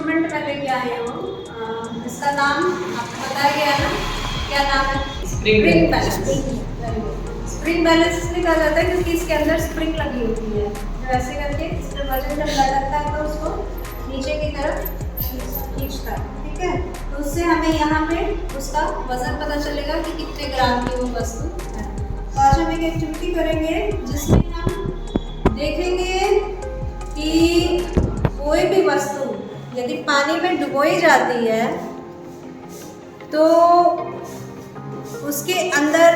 Instrument मैं लेके आई हूँ। इसका नाम आपको बताया गया ना, क्या नाम है? Spring balance. स्प्रिंग बैलेंस इसलिए कहा जाता है क्योंकि इसके अंदर स्प्रिंग लगी होती है, जो ऐसे करके इसमें वजन जब लटकता है तो उसको नीचे की तरफ खींचता है। ठीक है, तो उससे हमें यहाँ पे उसका वजन पता चलेगा कि कितने ग्राम की वो वस्तु है। तो आज हम एक एक्टिविटी करेंगे जिसमें हम देखेंगे कि कोई भी वस्तु यदि पानी में डुबोई जाती है तो उसके अंदर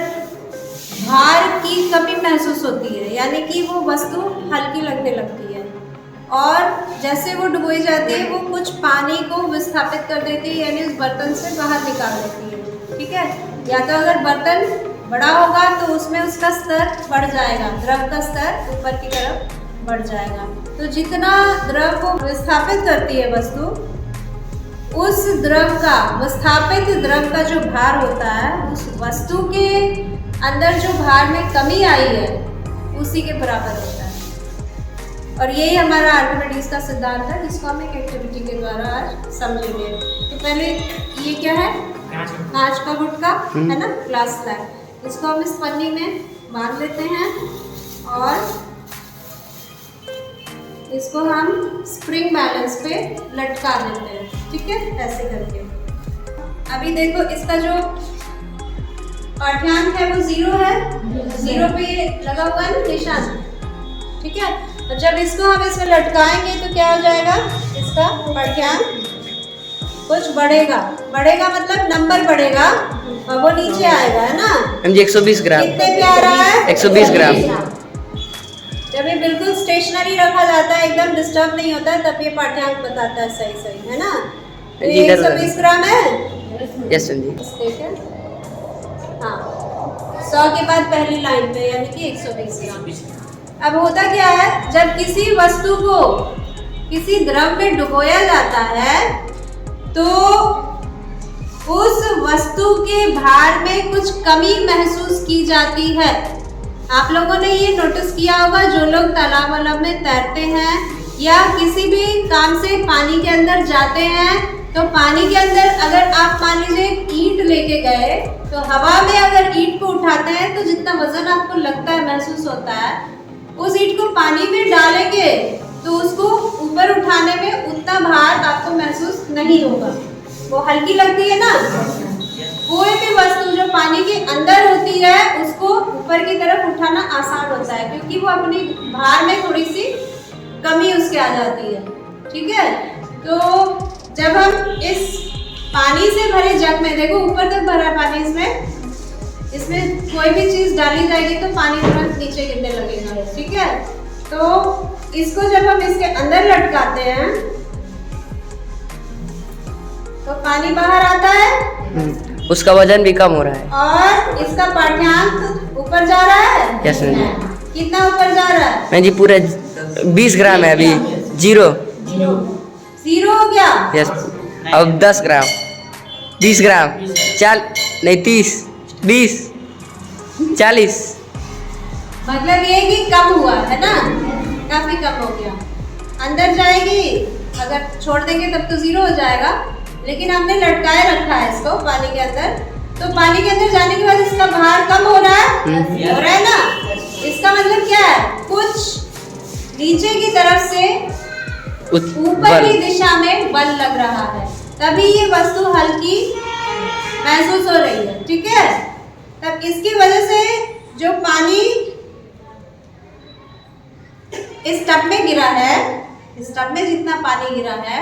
भार की कमी महसूस होती है, यानी कि वो वस्तु हल्की लगने लगती है, और जैसे वो डुबोई जाती है वो कुछ पानी को विस्थापित कर देती है, यानी उस बर्तन से बाहर निकाल देती है। ठीक है, या तो अगर बर्तन बड़ा होगा तो उसमें उसका स्तर बढ़ जाएगा, द्रव का स्तर ऊपर की तरफ बढ़ जाएगा। तो जितना द्रव को विस्थापित करती है वस्तु, उस द्रव का, विस्थापित द्रव का जो भार होता है, उस वस्तु के अंदर जो भार में कमी आई है उसी के बराबर होता है। और यही हमारा आर्किमिडीज का सिद्धांत है, जिसको हम एक एक्टिविटी के द्वारा आज समझेंगे। तो पहले ये क्या है? कांच का गुटका है ना, ग्लास स्लैब। इसको हम इस पन्नी में बांध लेते हैं और इसको हम स्प्रिंग बैलेंस पे लटका देते हैं। ठीक है, ऐसे करके। अभी देखो इसका जो पाठ्यांक है वो 0 है, 0 पे लगा हुआ है निशान। ठीक है, तो जब इसको हम इसमें लटकाएंगे तो क्या हो जाएगा? इसका पाठ्यांक कुछ बढ़ेगा, बढ़ेगा मतलब नंबर बढ़ेगा और वो नीचे आएगा, है ना? 120 ग्राम। कितने पे आ रहा है? 120 ग्राम। जब ये बिल्कुल स्टेशनरी रखा जाता है, एकदम डिस्टर्ब नहीं होता है, तब ये पाठ्यांक बताता है सही सही, है ना? तो ये 120 ग्राम है। यस जी। ठीक है, हाँ, 100 के बाद पहली लाइन पे, यानी कि 120 ग्राम। अब होता क्या है, जब किसी वस्तु को किसी द्रव में डुबोया जाता है तो उस वस्तु के भार में कुछ कमी महसूस की जाती है। आप लोगों ने ये नोटिस किया होगा, जो लोग तालाब वालाब में तैरते हैं या किसी भी काम से पानी के अंदर जाते हैं, तो पानी के अंदर अगर आप मान लीजिए ईंट लेके गए, तो हवा में अगर ईंट को उठाते हैं तो जितना वजन आपको लगता है, महसूस होता है, उस ईंट को पानी में डालेंगे तो उसको ऊपर उठाने में उतना भार आपको महसूस नहीं होगा, वो हल्की लगती है ना। कोई भी वस्तु जो पानी के अंदर होती है उसको ऊपर की तरफ उठाना आसान होता है, क्योंकि वो अपनी भार में थोड़ी सी कमी उसके आ जाती है। ठीक है, तो जब हम इस पानी से भरे जग में, देखो ऊपर तक भरा पानी, इसमें कोई भी चीज डाली जाएगी तो पानी तुरंत नीचे गिरने लगेगा। ठीक है, तो इसको जब हम इसके अंदर लटकाते हैं तो पानी बाहर आता है, उसका वजन भी कम हो रहा है और इसका पाठ्यांक ऊपर जा रहा है। Yes ma'am. कितना ऊपर जा रहा है? मैं जी पूरा 20 ग्राम है, अभी 0 हो गया। यस, अब 10 ग्राम, 20 ग्राम, 30, 20, 40। मतलब ये कि कम हुआ है ना, काफी कम हो गया। अंदर जाएगी, अगर छोड़ देंगे तब तो 0 हो जाएगा, लेकिन हमने लटकाए रखा है इसको पानी के अंदर, तो पानी के अंदर जाने के बाद इसका भार कम हो रहा है ना। इसका मतलब क्या है? कुछ नीचे की तरफ से ऊपर की दिशा में बल लग रहा है, तभी ये वस्तु हल्की महसूस हो रही है। ठीक है, तब इसकी वजह से जो पानी इस टब में गिरा है, इस टब में जितना पानी गिरा है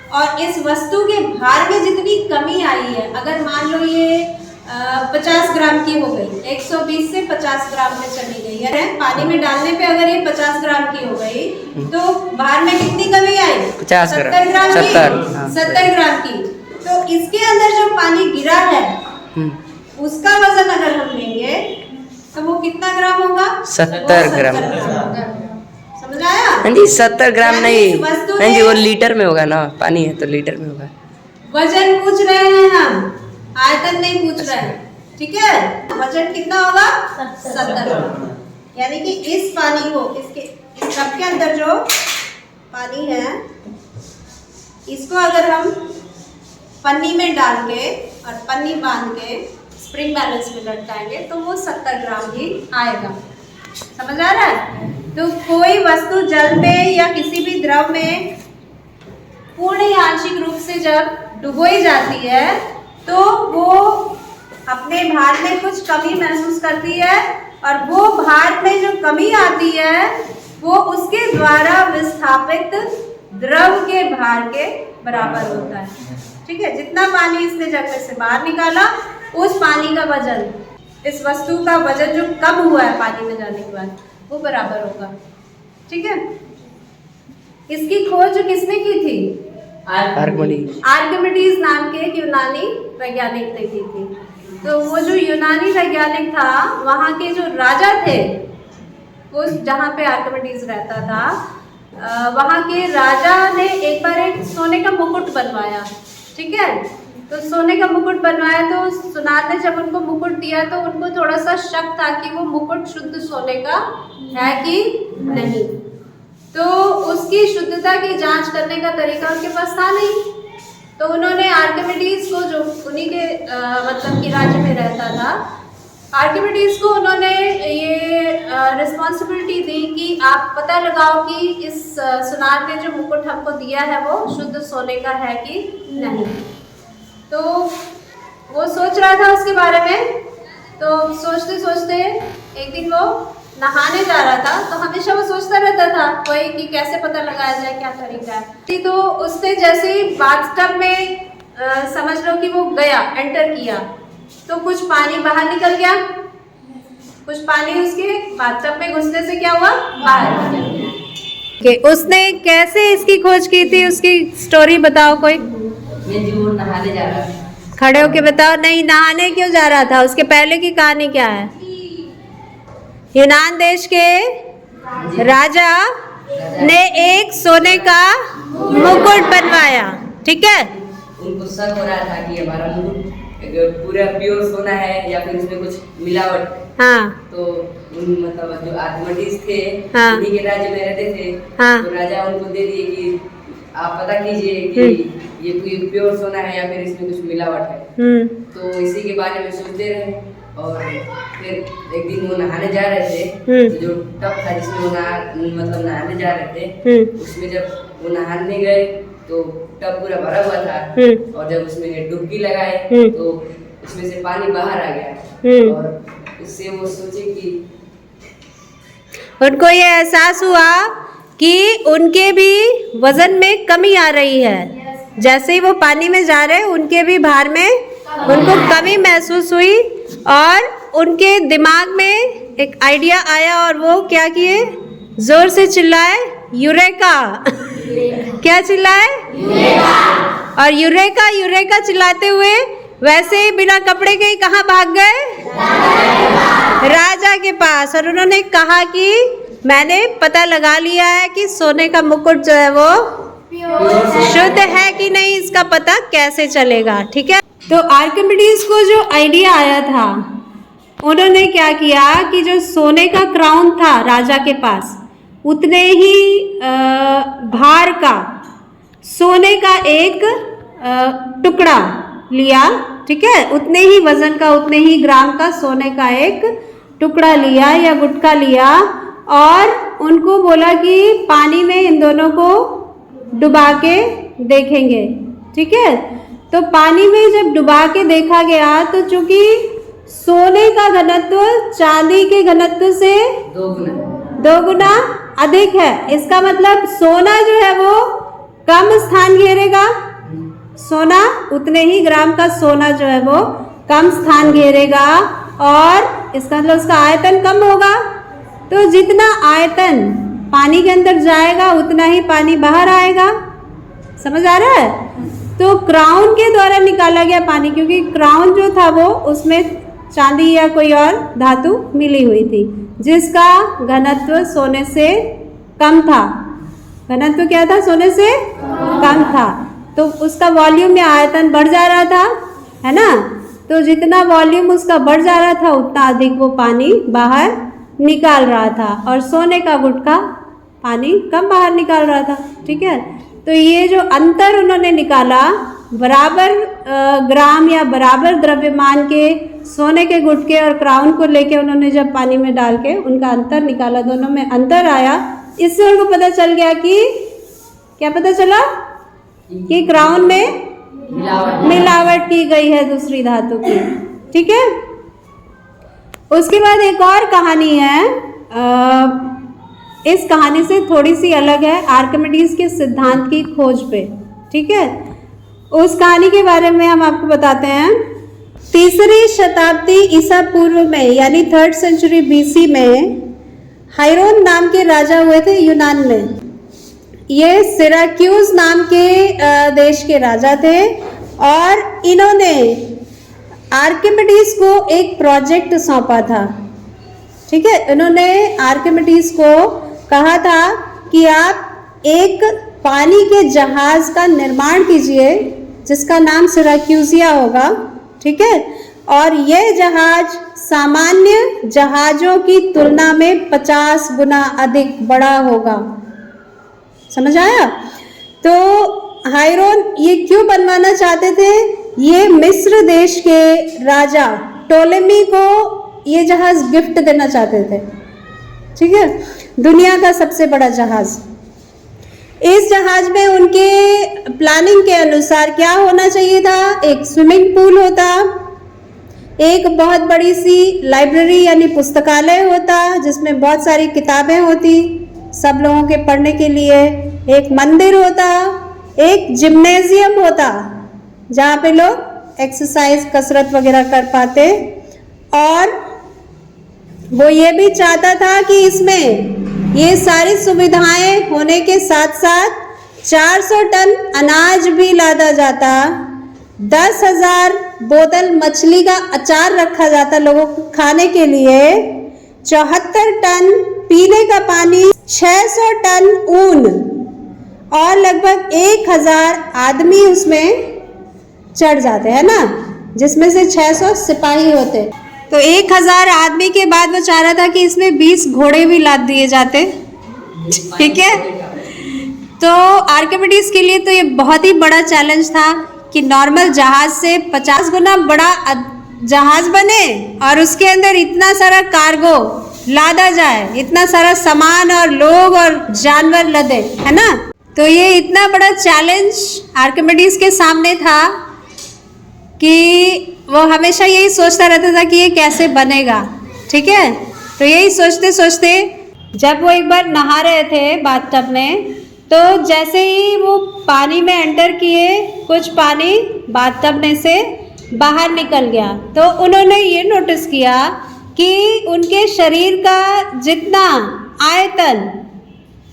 और इस वस्तु के भार में जितनी कमी आई है, अगर मान लो ये 50 ग्राम की हो गई, 120 से 50 ग्राम में चली गई है, पानी में डालने पे अगर ये 50 ग्राम की हो गई तो भार में कितनी कमी आई? 70 ग्राम की। 70 ग्राम की। तो इसके अंदर जो पानी गिरा है उसका वजन अगर हम लेंगे तो वो कितना ग्राम होगा? 70 ग्राम। समझ आया? हाँ जी, 70 ग्राम नहीं, हाँ जी, वो लीटर में होगा ना, पानी है तो लीटर में होगा। वजन पूछ रहे हैं हम, आयतन नहीं पूछ रहे हैं। ठीक है, वजन कितना होगा? 70। यानी कि इस पानी को, इस टब के अंदर जो पानी है इसको अगर हम पन्नी में डाल के और पन्नी बांध के स्प्रिंग बैलेंस में लटकाएंगे तो वो 70 ग्राम ही आएगा। समझ आ रहा है? तो कोई वस्तु जल में या किसी भी द्रव में पूर्ण या आंशिक रूप से जब डुबोई जाती है तो वो अपने भार में कुछ कमी महसूस करती है और वो भार में जो कमी आती है वो उसके द्वारा विस्थापित द्रव के भार के बराबर होता है। ठीक है, जितना पानी इसने जग में से बाहर निकाला उस पानी का वजन, इस वस्तु का वजन जो कम हुआ है पानी में जाने के बाद वो बराबर होगा। ठीक है, इसकी खोज किसने की थी? आर्किमिडीज नाम के एक यूनानी वैज्ञानिक ने की थी। तो वो जो यूनानी वैज्ञानिक था वहाँ के जो राजा थे, वो जहाँ पे आर्किमिडीज रहता था वहाँ के राजा ने एक बार एक सोने का मुकुट बनवाया। ठीक है, तो सोने का मुकुट बनवाया तो सुनार ने जब उनको मुकुट दिया तो उनको थोड़ा सा शक था कि वो मुकुट शुद्ध सोने का है कि नहीं। तो उसकी शुद्धता की जांच करने का तरीका उनके पास था नहीं। तो उन्होंने आर्किमिडीज को, जो उन्हीं के मतलब कि राज्य में रहता था, आर्किमिडीज को उन्होंने ये रिस्पॉन्सिबिलिटी दी कि आप पता लगाओ कि इस सुनार ने जो मुकुट हमको दिया है वो शुद्ध सोने का है कि नहीं। तो वो सोच रहा था उसके बारे में। तो सोचते सोचते एक दिन वो नहाने जा रहा था। तो हमेशा वो सोचता रहता था कोई कि कैसे पता लगाया जाए, क्या तरीका है। तो उसने जैसे ही बाथटब में समझ लो कि वो गया, एंटर किया, तो कुछ पानी बाहर निकल गया। कुछ पानी उसके बाथटब में घुसने से क्या हुआ, बाहर निकल गया। उसने कैसे इसकी खोज की थी, उसकी स्टोरी बताओ कोई। वो नहाने जा रहा था। खड़े होके बताओ। नहीं, नहाने क्यों जा रहा था? उसके पहले की कहानी क्या है? यूनान देश के राजा ने एक सोने का मुकुट बनवाया। ठीक है, उनको शक हो रहा था कि हमारा मुकुट पूरा प्योर सोना है या फिर उसमें कुछ मिलावट। हाँ। तो मतलब जो आर्किमिडीज थे, हाँ, उन्हीं के राज्य में रहते थे। हाँ, तो राजा उनको दे दिए कि आप पता कीजिए कि ये कोई प्योर सोना है या फिर इसमें कुछ मिलावट है। तो इसी के बारे में सोचते रहे और फिर एक दिन वो नहाने जा रहे थे। तो जो टब था जिसमें वो नहाने जा रहे थे, उसमें जब वो नहाने गए तो टब पूरा भरा हुआ था और जब उसमें डुबकी लगाए तो उसमें से पानी बाहर आ गया और उससे वो सोचे कि उनको ये एहसास हुआ कि उनके भी वजन में कमी आ रही है। जैसे ही वो पानी में जा रहे उनके भी भार में उनको कमी महसूस हुई और उनके दिमाग में एक आइडिया आया और वो क्या किए, जोर से चिल्लाए, यूरेका। क्या चिल्लाए? यूरेका। और यूरेका यूरेका चिल्लाते हुए वैसे ही बिना कपड़े के ही कहाँ भाग गए? राजा के पास। और उन्होंने कहा कि मैंने पता लगा लिया है कि सोने का मुकुट जो है वो शुद्ध है कि नहीं, इसका पता कैसे चलेगा। ठीक है, तो आर्किमिडीज को जो आइडिया आया था, उन्होंने क्या किया कि जो सोने का क्राउन था राजा के पास, उतने ही भार का सोने का एक टुकड़ा लिया। ठीक है, उतने ही वजन का, उतने ही ग्राम का सोने का एक टुकड़ा लिया या गुटका लिया और उनको बोला कि पानी में इन दोनों को डुबा के देखेंगे। ठीक है, तो पानी में जब डुबा के देखा गया तो चूंकि सोने का घनत्व चांदी के घनत्व से 2 गुना अधिक है, इसका मतलब सोना जो है वो कम स्थान घेरेगा। सोना, उतने ही ग्राम का सोना जो है वो कम स्थान घेरेगा और इसका मतलब उसका आयतन कम होगा। तो जितना आयतन पानी के अंदर जाएगा उतना ही पानी बाहर आएगा। समझ आ रहा है? तो क्राउन के द्वारा निकाला गया पानी, क्योंकि क्राउन जो था वो उसमें चांदी या कोई और धातु मिली हुई थी जिसका घनत्व सोने से कम था। घनत्व क्या था? सोने से कम था। तो उसका वॉल्यूम या आयतन बढ़ जा रहा था, है ना? तो जितना वॉल्यूम उसका बढ़ जा रहा था उतना अधिक वो पानी बाहर निकाल रहा था और सोने का गुटका पानी कम बाहर निकाल रहा था। ठीक है, तो ये जो अंतर उन्होंने निकाला, बराबर ग्राम या बराबर द्रव्यमान के सोने के गुटके और क्राउन को लेके उन्होंने जब पानी में डाल के उनका अंतर निकाला, दोनों में अंतर आया, इससे उनको पता चल गया कि क्या पता चला कि क्राउन में मिलावट की गई है दूसरी धातु की। ठीक है, उसके बाद एक और कहानी है, इस कहानी से थोड़ी सी अलग है, आर्किमिडीज के सिद्धांत की खोज पे। ठीक है, उस कहानी के बारे में हम आपको बताते हैं। 3री शताब्दी ईसा पूर्व में यानी 3rd सेंचुरी BC में हायरोन नाम के राजा हुए थे यूनान में। ये सिराक्यूज नाम के देश के राजा थे और इन्होंने आर्किमिडीज को एक प्रोजेक्ट सौंपा था। ठीक है, इन्होंने आर्किमिडीज को कहा था कि आप एक पानी के जहाज का निर्माण कीजिए जिसका नाम सिराक्यूजिया होगा। ठीक है, और यह जहाज सामान्य जहाजों की तुलना में 50 गुना अधिक बड़ा होगा। समझ आया? तो हायरोन ये क्यों बनवाना चाहते थे? ये मिस्र देश के राजा टोलेमी को ये जहाज गिफ्ट देना चाहते थे। ठीक है, दुनिया का सबसे बड़ा जहाज। इस जहाज में उनके प्लानिंग के अनुसार क्या होना चाहिए था? एक स्विमिंग पूल होता, एक बहुत बड़ी सी लाइब्रेरी यानी पुस्तकालय होता जिसमें बहुत सारी किताबें होती सब लोगों के पढ़ने के लिए, एक मंदिर होता, एक जिम्नेजियम होता जहाँ पे लोग एक्सरसाइज कसरत वगैरह कर पाते, और वो ये भी चाहता था कि इसमें ये सारी सुविधाएं होने के साथ साथ 400 टन अनाज भी लादा जाता, 10,000 बोतल मछली का अचार रखा जाता लोगों को खाने के लिए, 74 टन पीने का पानी, 600 टन ऊन और लगभग 1,000 आदमी उसमें चढ़ जाते हैं ना, जिसमें से 600 सिपाही होते। तो 1,000 आदमी के बाद वो चाह रहा था कि इसमें 20 घोड़े भी लाद दिए जाते। ठीक है, तो आर्किमिडीज के लिए तो ये बहुत ही बड़ा चैलेंज था कि नॉर्मल जहाज से 50 गुना बड़ा जहाज बने और उसके अंदर इतना सारा कार्गो लादा जाए, इतना सारा सामान और लोग और जानवर लदे, है ना। तो ये इतना बड़ा चैलेंज आर्किमिडीज के सामने था कि वो हमेशा यही सोचता रहता था कि ये कैसे बनेगा। ठीक है, तो यही सोचते सोचते जब वो एक बार नहा रहे थे बाथटब में, तो जैसे ही वो पानी में एंटर किए, कुछ पानी बाथटब में से बाहर निकल गया। तो उन्होंने ये नोटिस किया कि उनके शरीर का जितना आयतन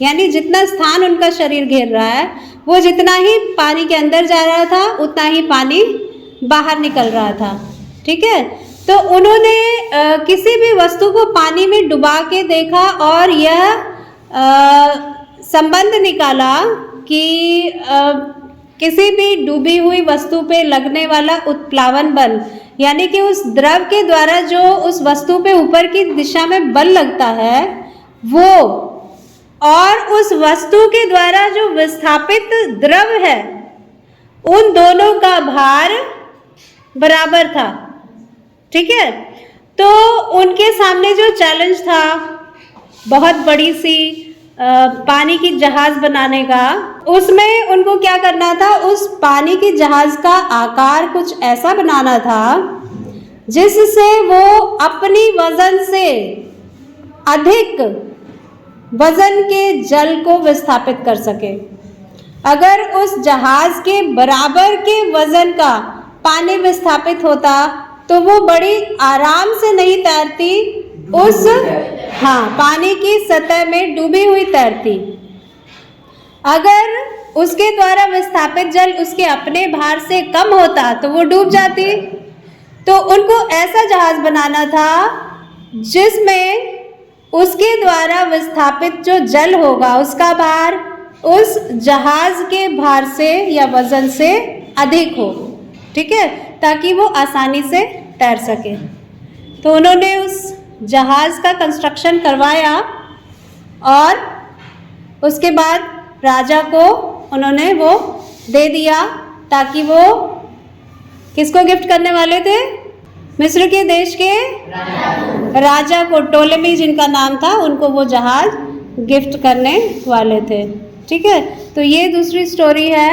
यानी जितना स्थान उनका शरीर घेर रहा है, वो जितना ही पानी के अंदर जा रहा था उतना ही पानी बाहर निकल रहा था। ठीक है, तो उन्होंने किसी भी वस्तु को पानी में डुबा के देखा और यह संबंध निकाला कि किसी भी डूबी हुई वस्तु पे लगने वाला उत्प्लावन बल, यानी कि उस द्रव के द्वारा जो उस वस्तु पे ऊपर की दिशा में बल लगता है वो, और उस वस्तु के द्वारा जो विस्थापित द्रव है, उन दोनों का भार बराबर था। ठीक है, तो उनके सामने जो चैलेंज था बहुत बड़ी सी पानी की जहाज बनाने का, उसमें उनको क्या करना था, उस पानी की जहाज का आकार कुछ ऐसा बनाना था जिससे वो अपनी वजन से अधिक वजन के जल को विस्थापित कर सके। अगर उस जहाज के बराबर के वजन का पानी विस्थापित होता तो वो बड़ी आराम से नहीं तैरती, उस पानी की सतह में डूबी हुई तैरती। अगर उसके द्वारा विस्थापित जल उसके अपने भार से कम होता तो वो डूब जाती। तो उनको ऐसा जहाज बनाना था जिसमें उसके द्वारा विस्थापित जो जल होगा उसका भार उस जहाज के भार से या वजन से अधिक हो। ठीक है, ताकि वो आसानी से तैर सके। तो उन्होंने उस जहाज का कंस्ट्रक्शन करवाया और उसके बाद राजा को उन्होंने वो दे दिया ताकि वो किसको गिफ्ट करने वाले थे? मिस्र के देश के राजा को, टोलेमी जिनका नाम था, उनको वो जहाज गिफ्ट करने वाले थे। ठीक है, तो ये दूसरी स्टोरी है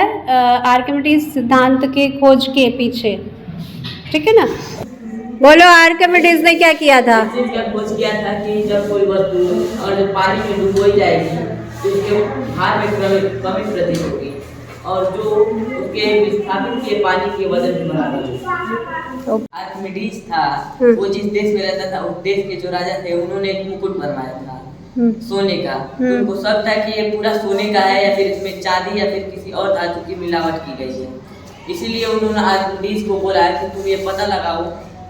आर्किमिडीज सिद्धांत के खोज के पीछे। ठीक है ना? बोलो, आर्किमिडीज ने क्या किया था? इस चीज का खोज किया था कि जब कोई वस्तु और जब पानी में डुबोई जाएगी तो उसके भार में कमी प्रतीत होगी और जो उसके विस्थापित के पानी के वजन के बराबर होगी। आर्किमिडीज था, वो जिस देश में रहता था उस देश के जो राजा थे उन्होंने एक मुकुट बनवाया था सोने का। तो उनको शक था कि ये पूरा सोने का है या फिर इसमें चांदी या फिर किसी और धातु की मिलावट की गई है। इसीलिए उन्होंने आर्किमिडीज को बोला कि तुम ये पता लगाओ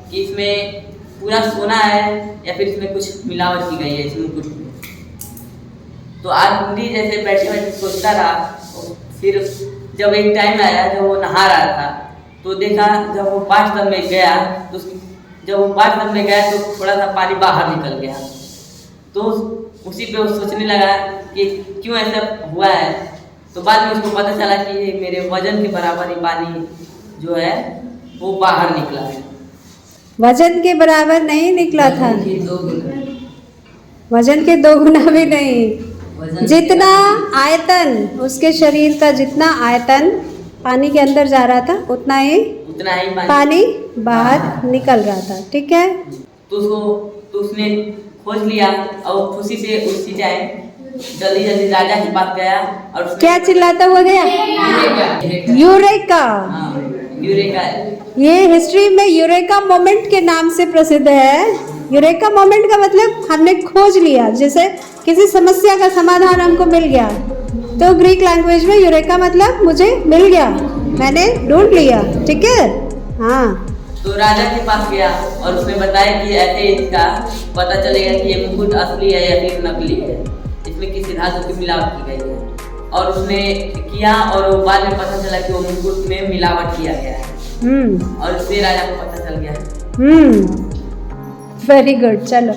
कि इसमें पूरा सोना है या फिर इसमें कुछ मिलावट की गई है इस मुकुट में। तो आर्किमिडीज जैसे बैठे बैठे सोचता रहा। फिर जब एक टाइम आया जब वो नहा रहा था तो देखा, जब वो बाथटब में गया तो जब वो बाथटब में गया तो थोड़ा सा पानी बाहर निकल गया। तो उसी पे वो सोचने लगा कि क्यों ऐसा हुआ है। तो बाद में उसको पता चला कि ये मेरे वजन के बराबर ही पानी जो है वो बाहर निकला है। वजन के बराबर नहीं निकला था, वजन के 2 गुना भी नहीं। जितना आयतन, उसके शरीर का जितना आयतन पानी के अंदर जा रहा था उतना ही पानी बाहर निकल रहा था। ठीक है, तो उसने खोज लिया और खुशी से उसी टाइम जल्दी जल्दी राजा के पास गया और क्या चिल्लाता हुआ गया? यूरेका। यूरेका। ये हिस्ट्री में यूरेका मोमेंट के नाम से प्रसिद्ध है। यूरेका मोमेंट का मतलब हमने खोज लिया, जैसे किसी समस्या का समाधान हमको मिल गया। तो ग्रीक लैंग्वेज में यूरेका मतलब मुझे मिल गया, मैंने ढूंढ लिया। ठीक है, हाँ। तो राजा के पास गया और उसने बताया कि ऐसे इसका पता चलेगा कि ये मुकुट असली है या फिर नकली है, इसमें किसी धातु की मिलावट की गई है। और उसने किया और बाद में पता चला कि वो मुकुट में मिलावट किया गया है। और उससे राजा को पता चल गया। वेरी गुड, चलो।